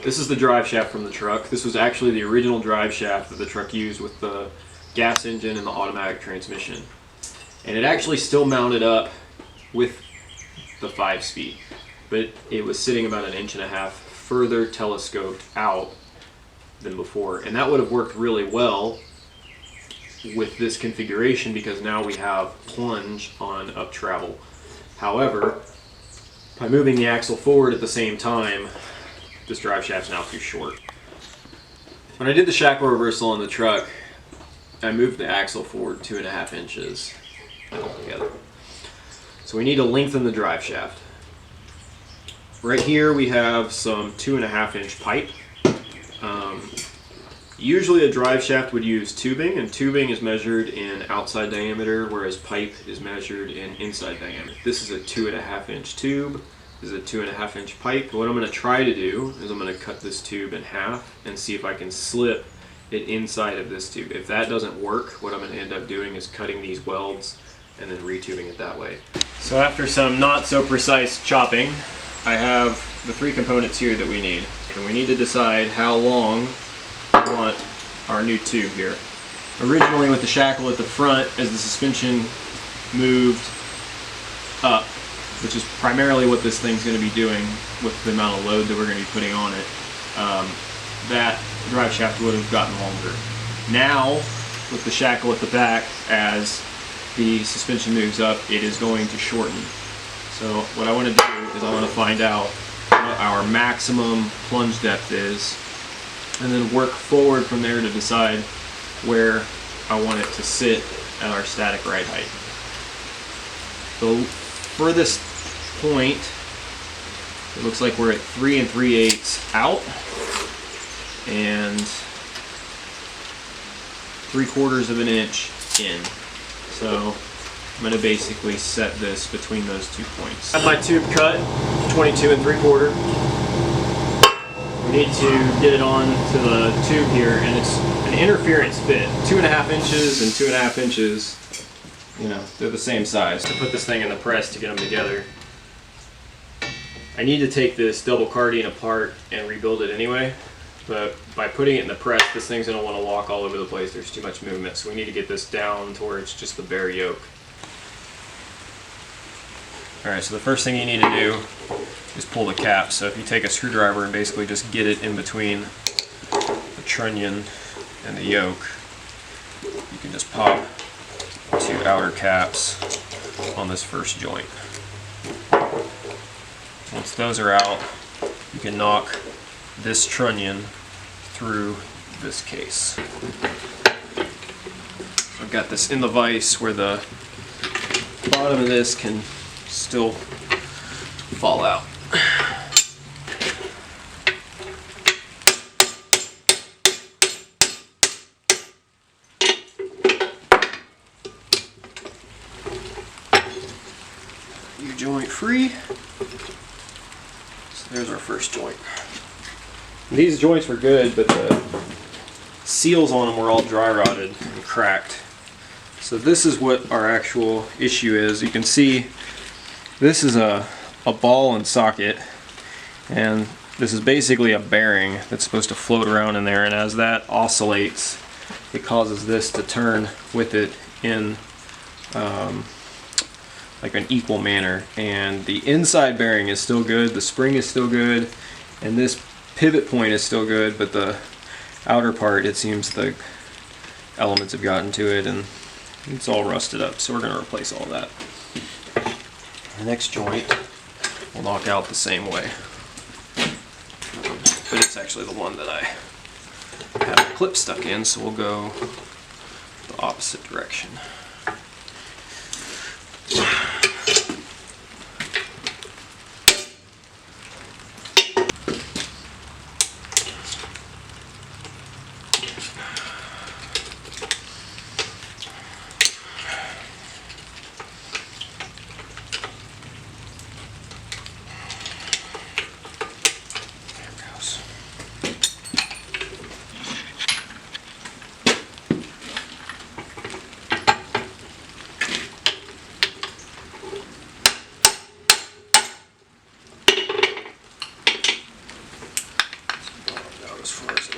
This is the drive shaft from the truck. This was actually the original drive shaft that the truck used with the gas engine and the automatic transmission. And it actually still mounted up with the 5-speed, but it was sitting about 1.5 inches further telescoped out than before. And that would have worked really well with this configuration because now we have plunge on up travel. However, by moving the axle forward at the same time, this drive shaft's now too short. When I did the shackle reversal on the truck, I moved the axle forward 2.5 inches altogether. So we need to lengthen the drive shaft. Right here we have some 2.5-inch pipe. Usually a drive shaft would use tubing, and tubing is measured in outside diameter, whereas pipe is measured in inside diameter. This is a 2.5-inch tube. This is a 2.5-inch pipe. What I'm going to try to do is I'm going to cut this tube in half and see if I can slip it inside of this tube. If that doesn't work, what I'm going to end up doing is cutting these welds and then retubing it that way. So after some not so precise chopping, I have the 3 components here that we need. And we need to decide how long we want our new tube here. Originally with the shackle at the front, as the suspension moved up, which is primarily what this thing's going to be doing with the amount of load that we're going to be putting on it, that drive shaft would have gotten longer. Now, with the shackle at the back, as the suspension moves up, it is going to shorten. So what I want to do is I want to find out what our maximum plunge depth is, and then work forward from there to decide where I want it to sit at our static ride height. So for this point, it looks like we're at 3 3/8 out and 3/4 of an inch in. So I'm going to basically set this between those 2 points. I have my tube cut 22 3/4. We need to get it on to the tube here, and it's an interference fit. 2.5 inches and 2.5 inches, you know, they're the same size. To put this thing in the press to get them together, I need to take this double cardine apart and rebuild it anyway, but by putting it in the press, this thing's going to want to walk all over the place. There's too much movement, so we need to get this down to where it's just the bare yoke. Alright, so the first thing you need to do is pull the cap. So if you take a screwdriver and basically just get it in between the trunnion and the yoke, you can just pop 2 outer caps on this first joint. Once those are out, you can knock this trunnion through this case. I've got this in the vise where the bottom of this can still fall out. U-joint free. So there's our first joint. These joints were good, but the seals on them were all dry rotted and cracked. So this is what our actual issue is. You can see this is a ball and socket, and this is basically a bearing that's supposed to float around in there, and as that oscillates, it causes this to turn with it in like an equal manner. And the inside bearing is still good, the spring is still good, and this pivot point is still good, but the outer part, it seems the elements have gotten to it and it's all rusted up, so we're going to replace all that. The next joint will knock out the same way, but it's actually the one that I have the clip stuck in, so we'll go the opposite direction.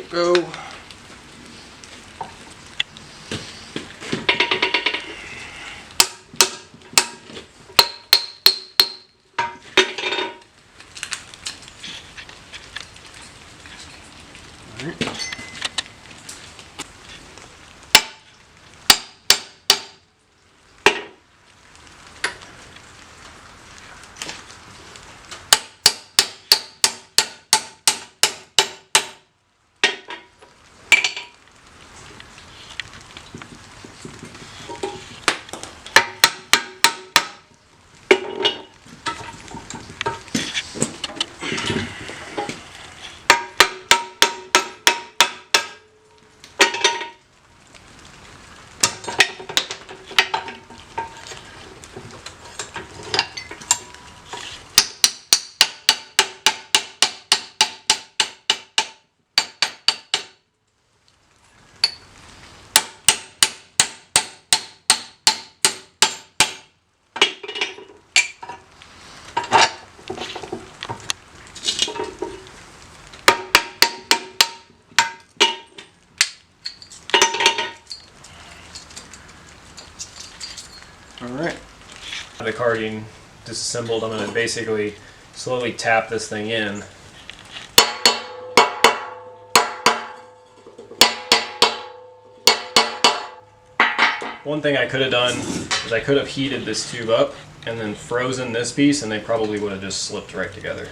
Go. Alright. The carding disassembled, I'm going to basically slowly tap this thing in. One thing I could have done is I could have heated this tube up and then frozen this piece, and they probably would have just slipped right together.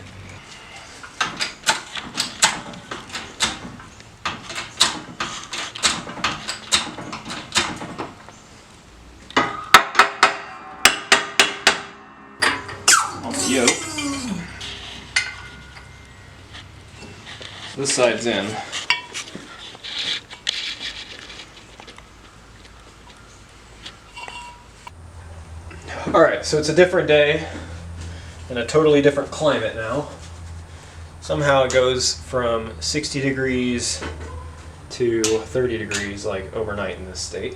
Yoke. This side's in. Alright, so it's a different day and a totally different climate now. Somehow it goes from 60 degrees to 30 degrees like overnight in this state.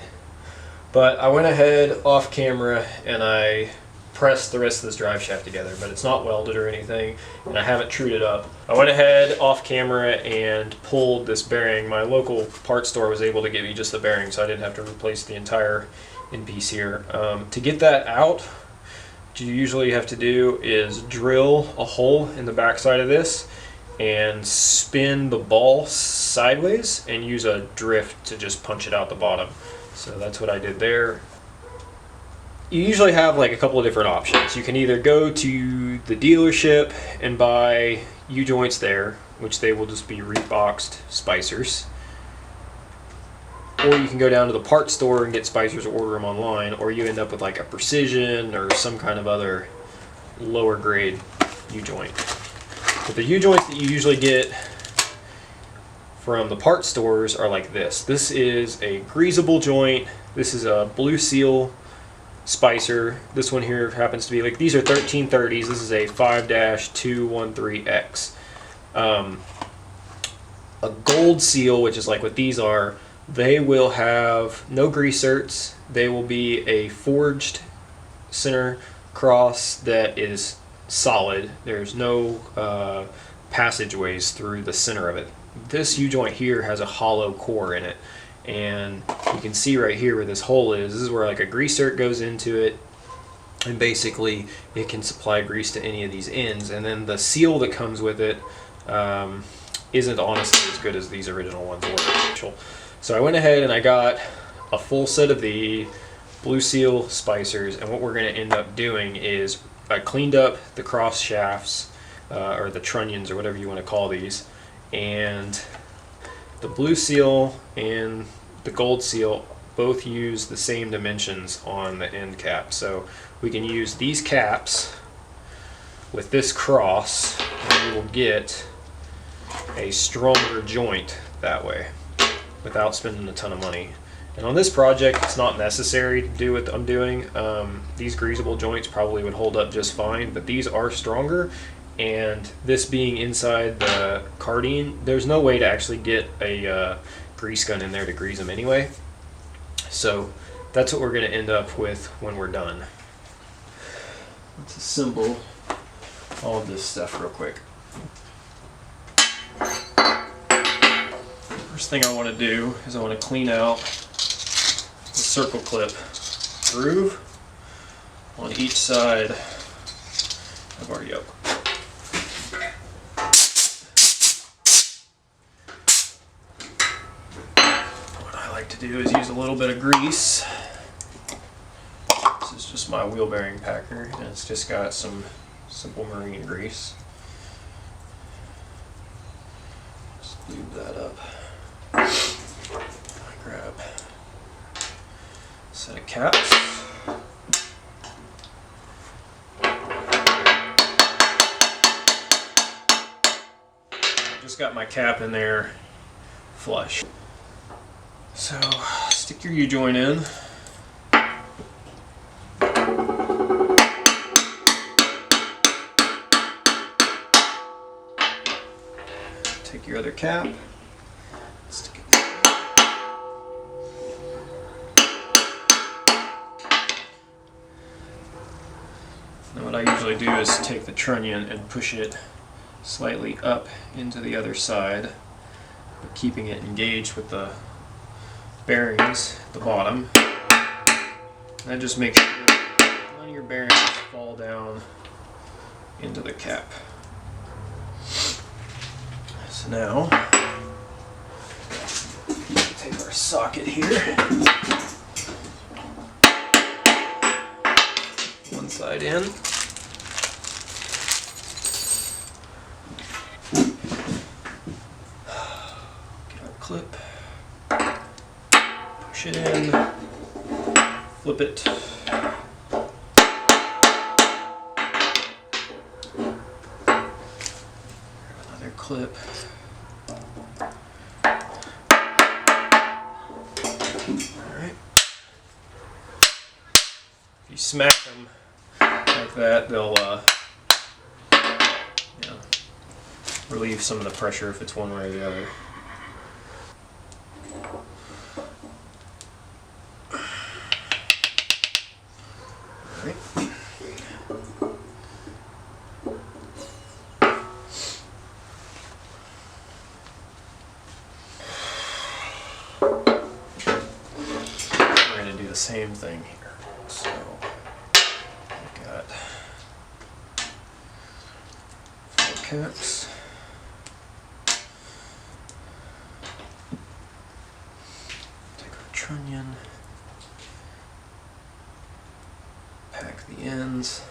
But I went ahead off camera and I pressed the rest of this drive shaft together, but it's not welded or anything, and I haven't trued it up. I went ahead off camera and pulled this bearing. My local parts store was able to give me just the bearing, so I didn't have to replace the entire end piece here. To get that out, what you usually have to do is drill a hole in the back side of this and spin the ball sideways and use a drift to just punch it out the bottom. So that's what I did there. You usually have like a couple of different options. You can either go to the dealership and buy U-joints there, which they will just be reboxed spicers. Or you can go down to the parts store and get spicers or order them online, or you end up with like a Precision or some kind of other lower grade U-joint. But the U-joints that you usually get from the parts stores are like this. This is a greasable joint. This is a Blue Seal spicer. This one here happens to be like, these are 1330s. This is a 5-213X. A Gold Seal, which is like what these are, they will have no grease zerks. They will be a forged center cross that is solid. There's no passageways through the center of it. This U-joint here has a hollow core in it, and you can see right here where this hole is. This is where like a grease zerk goes into it, and basically it can supply grease to any of these ends. And then the seal that comes with it isn't honestly as good as these original ones were. So I went ahead and I got a full set of the Blue Seal spicers, and what we're going to end up doing is I cleaned up the cross shafts or the trunnions or whatever you want to call these, and the Blue Seal and the Gold Seal both use the same dimensions on the end cap. So we can use these caps with this cross, and we will get a stronger joint that way without spending a ton of money. And on this project, it's not necessary to do what I'm doing. These greasable joints probably would hold up just fine, but these are stronger. And this being inside the cardine, there's no way to actually get a grease gun in there to grease them anyway. So that's what we're going to end up with when we're done. Let's assemble all of this stuff real quick. First thing I want to do is I want to clean out the circle clip groove on each side of our yoke. What I like to do is use a little bit of grease. This is just my wheel bearing packer, and it's just got some simple marine grease. Just lube that up. Grab a set of caps. Just got my cap in there flush. So stick your U-joint in. Take your other cap. Stick it in. Now what I usually do is take the trunnion and push it slightly up into the other side, keeping it engaged with the bearings at the bottom. And just make sure that none of your bearings fall down into the cap. So now, take our socket here. One side in. Clip, push it in, flip it, another clip, alright. If you smack them like that, they'll relieve some of the pressure if it's one way or the other. The same thing here. So we've got 4 caps. Take our trunnion, pack the ends.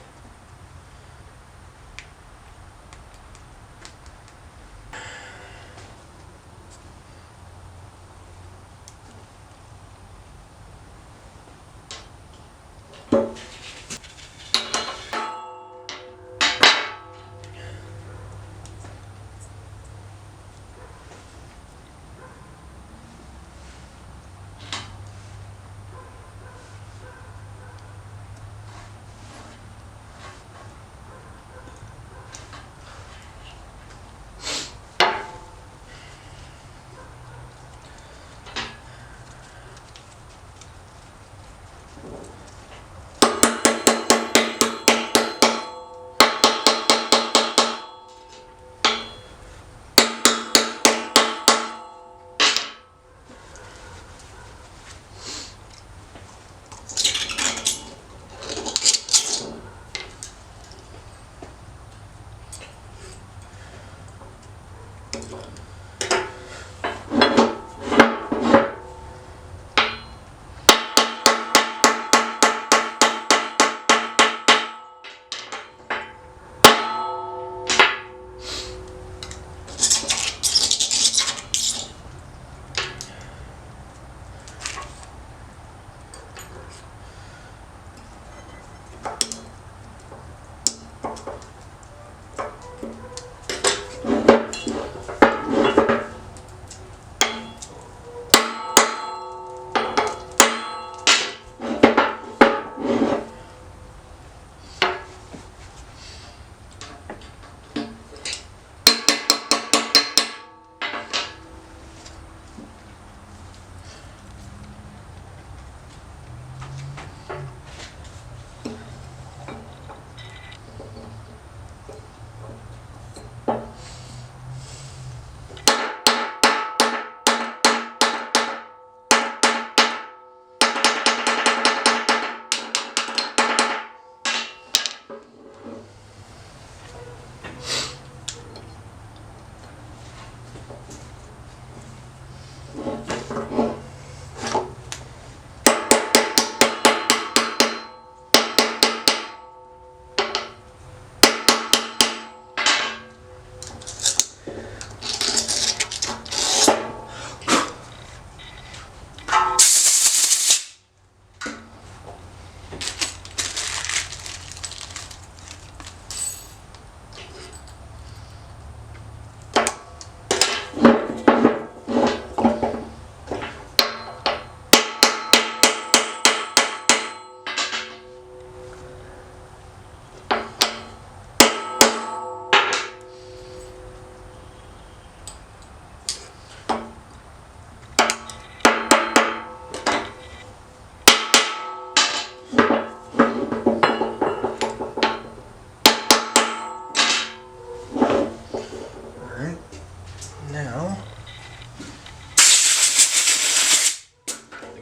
Now,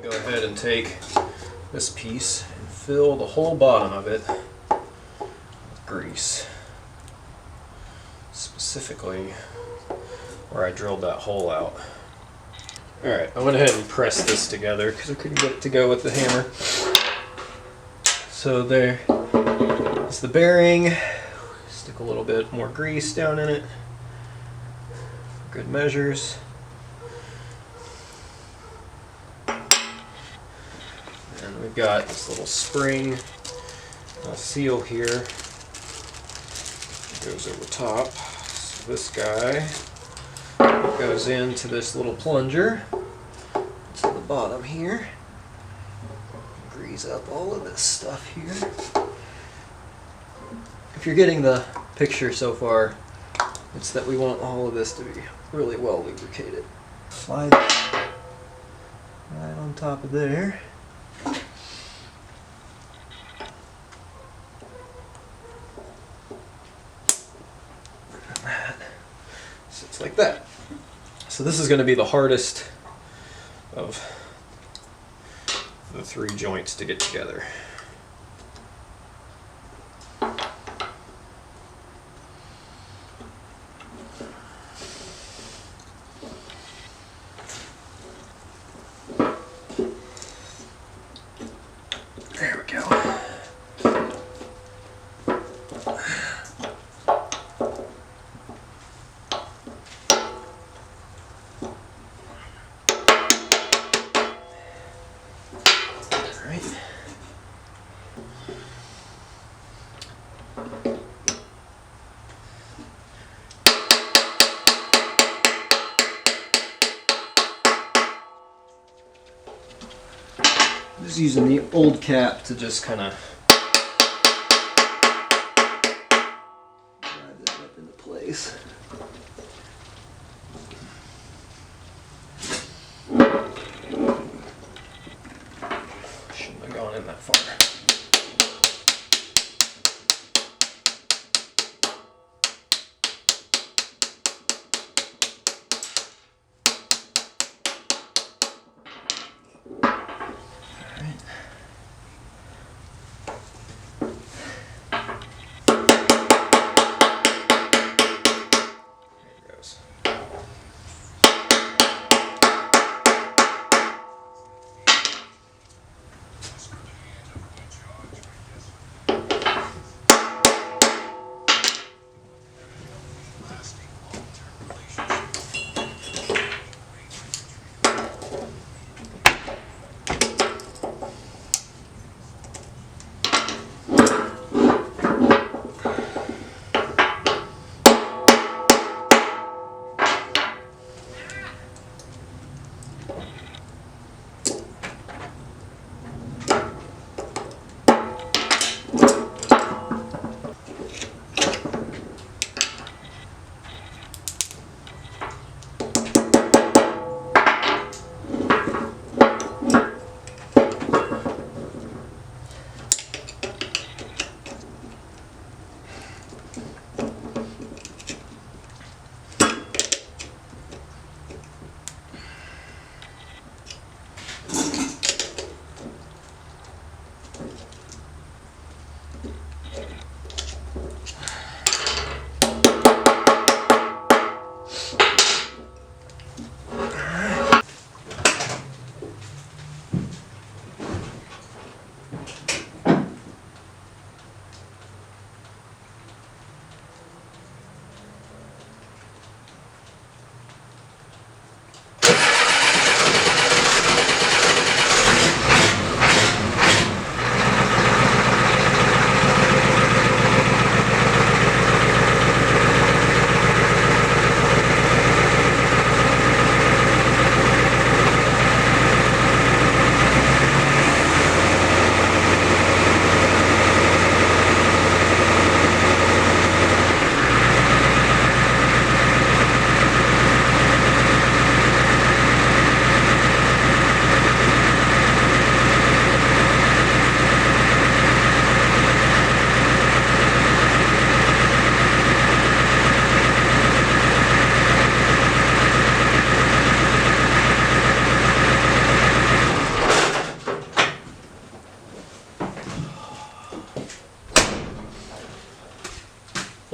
go ahead and take this piece and fill the whole bottom of it with grease. Specifically where I drilled that hole out. Alright, I went ahead and pressed this together because I couldn't get it to go with the hammer. So there is the bearing. Stick a little bit more grease down in it. Good measures. And we've got this little spring seal here. It goes over top. So this guy goes into this little plunger to the bottom here. Grease up all of this stuff here. If you're getting the picture so far, it's that we want all of this to be really well lubricated. Slide it right on top of there. And that sits like that. So this is going to be the hardest of the 3 joints to get together. There we go. Just using the old cap to just kind of drive that up into place. Shouldn't have gone in that far.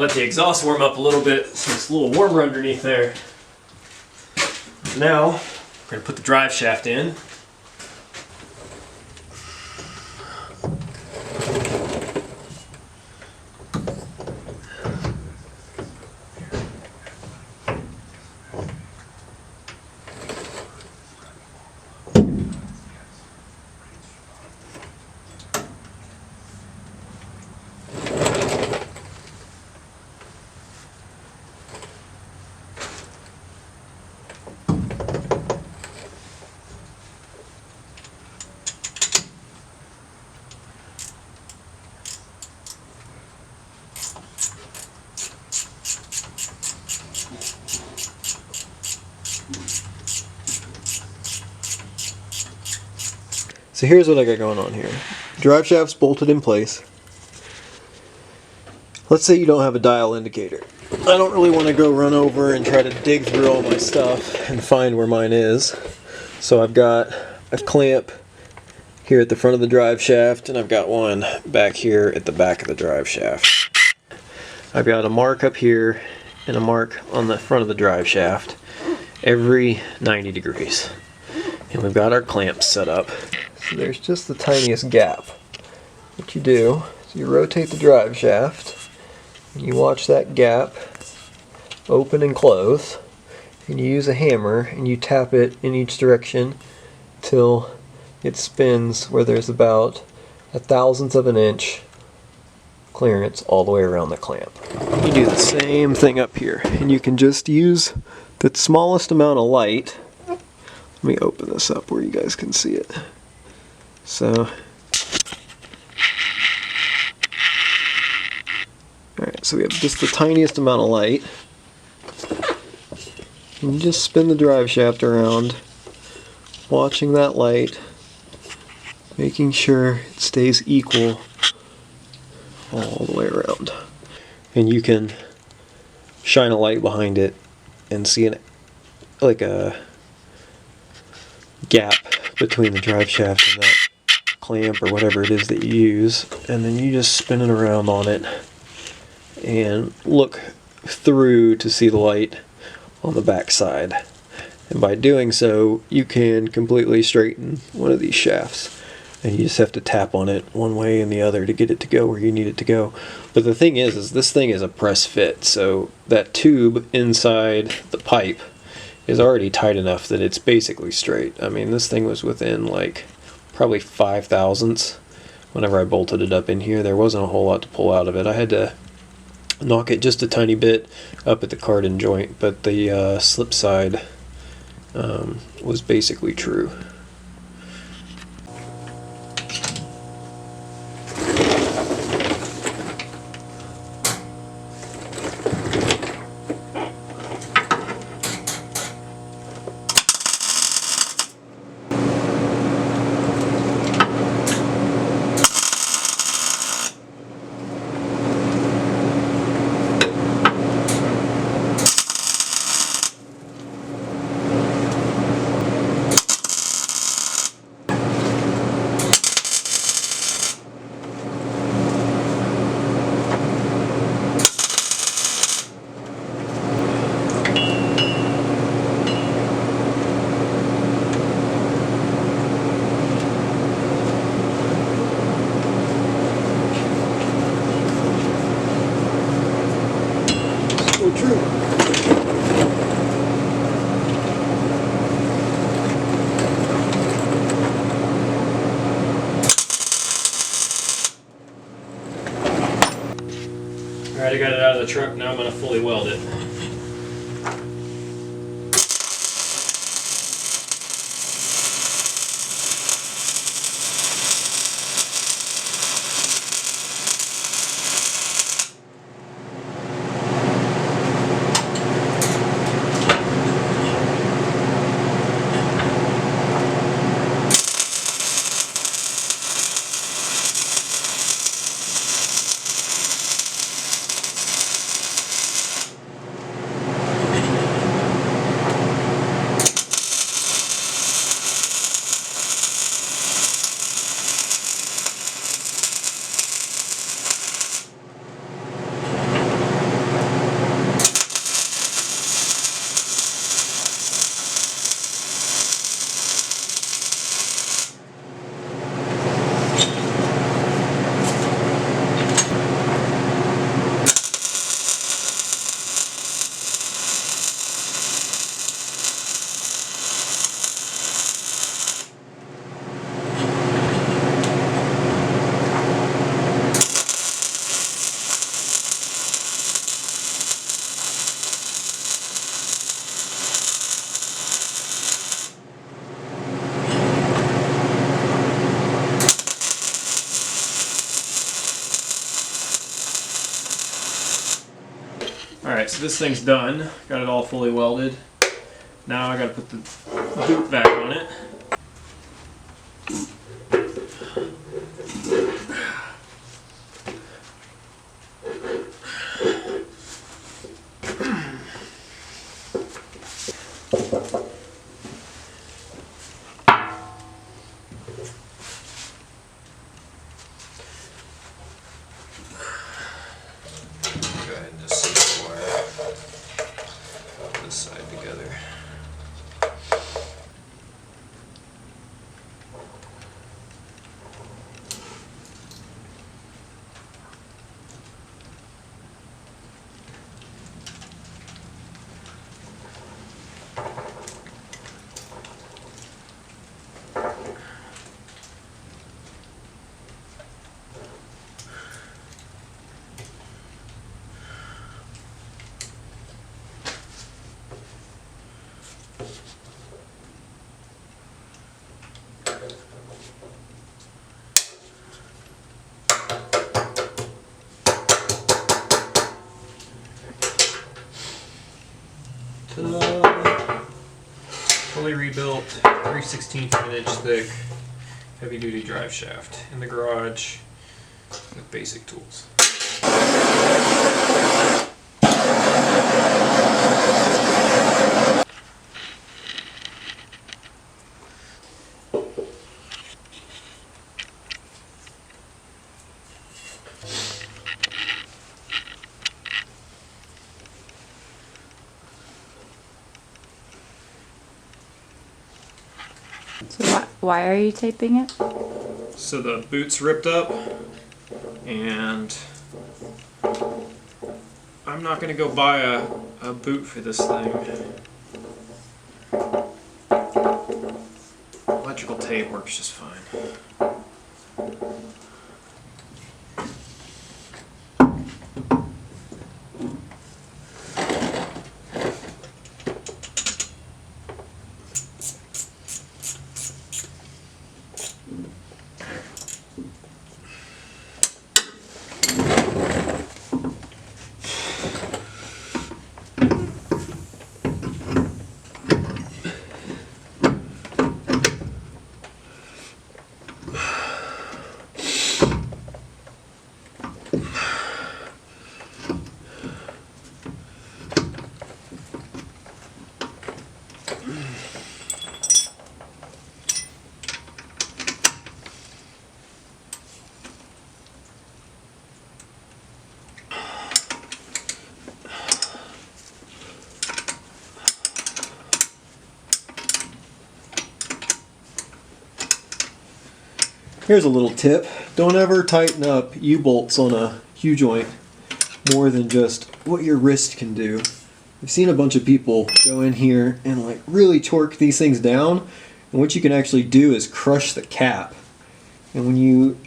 let the exhaust warm up a little bit so it's a little warmer underneath there. Now, we're going to put the drive shaft in. So here's what I got going on here. Drive shaft's bolted in place. Let's say you don't have a dial indicator. I don't really want to go run over and try to dig through all my stuff and find where mine is. So I've got a clamp here at the front of the drive shaft, and I've got one back here at the back of the drive shaft. I've got a mark up here and a mark on the front of the drive shaft every 90 degrees. And we've got our clamps set up. So there's just the tiniest gap. What you do is you rotate the drive shaft, and you watch that gap open and close, and you use a hammer and you tap it in each direction till it spins where there's about 1/1000th of an inch clearance all the way around the clamp. You do the same thing up here, and you can just use the smallest amount of light. Let me open this up where you guys can see it. So, alright, so we have just the tiniest amount of light. And you just spin the drive shaft around, watching that light, making sure it stays equal all the way around. And you can shine a light behind it and see like a gap between the drive shaft and that clamp or whatever it is that you use, and then you just spin it around on it and look through to see the light on the back side. And by doing so, you can completely straighten one of these shafts, and you just have to tap on it one way and the other to get it to go where you need it to go. But the thing is this thing is a press fit, so that tube inside the pipe is already tight enough that it's basically straight. I mean, this thing was within like probably 5/1000ths whenever I bolted it up in here. There wasn't a whole lot to pull out of it. I had to knock it just a tiny bit up at the cardan joint, but the slip side was basically true. True. Alright, I got it out of the truck, now I'm going to fully weld it. so this thing's done. Got it all fully welded. Now I gotta put the boot back on it. Go ahead and just seal the wire this side together. Ta-da! Fully rebuilt, 3/16 of an inch thick, heavy duty drive shaft in the garage with basic tools. So why are you taping it? So the boot's ripped up, and I'm not gonna go buy a boot for this thing. Electrical tape works just fine. Here's a little tip. Don't ever tighten up U-bolts on a U-joint more than just what your wrist can do. I've seen a bunch of people go in here and like really torque these things down, and what you can actually do is crush the cap. And when you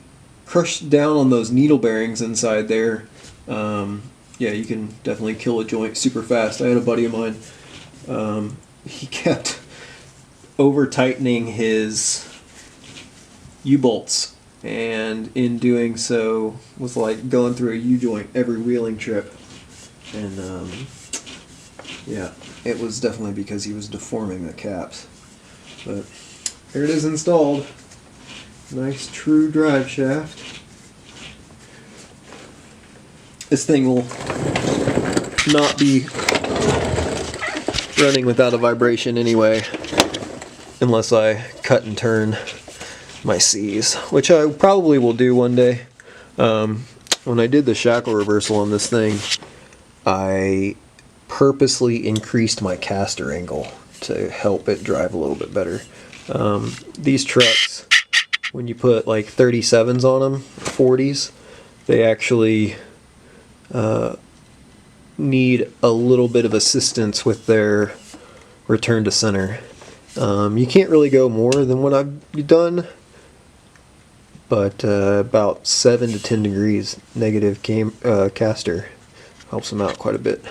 crush down on those needle bearings inside there, yeah, you can definitely kill a joint super fast. I had a buddy of mine, he kept over tightening his U-bolts, and in doing so was like going through a U-joint every wheeling trip, and yeah, it was definitely because he was deforming the caps. But there it is installed. Nice true drive shaft. This thing will not be running without a vibration anyway, unless I cut and turn my C's, which I probably will do one day. When I did the shackle reversal on this thing, I purposely increased my caster angle to help it drive a little bit better. These trucks, when you put like 37s on them, 40s, they actually need a little bit of assistance with their return to center. You can't really go more than what I've done, but about 7 to 10 degrees negative caster helps them out quite a bit.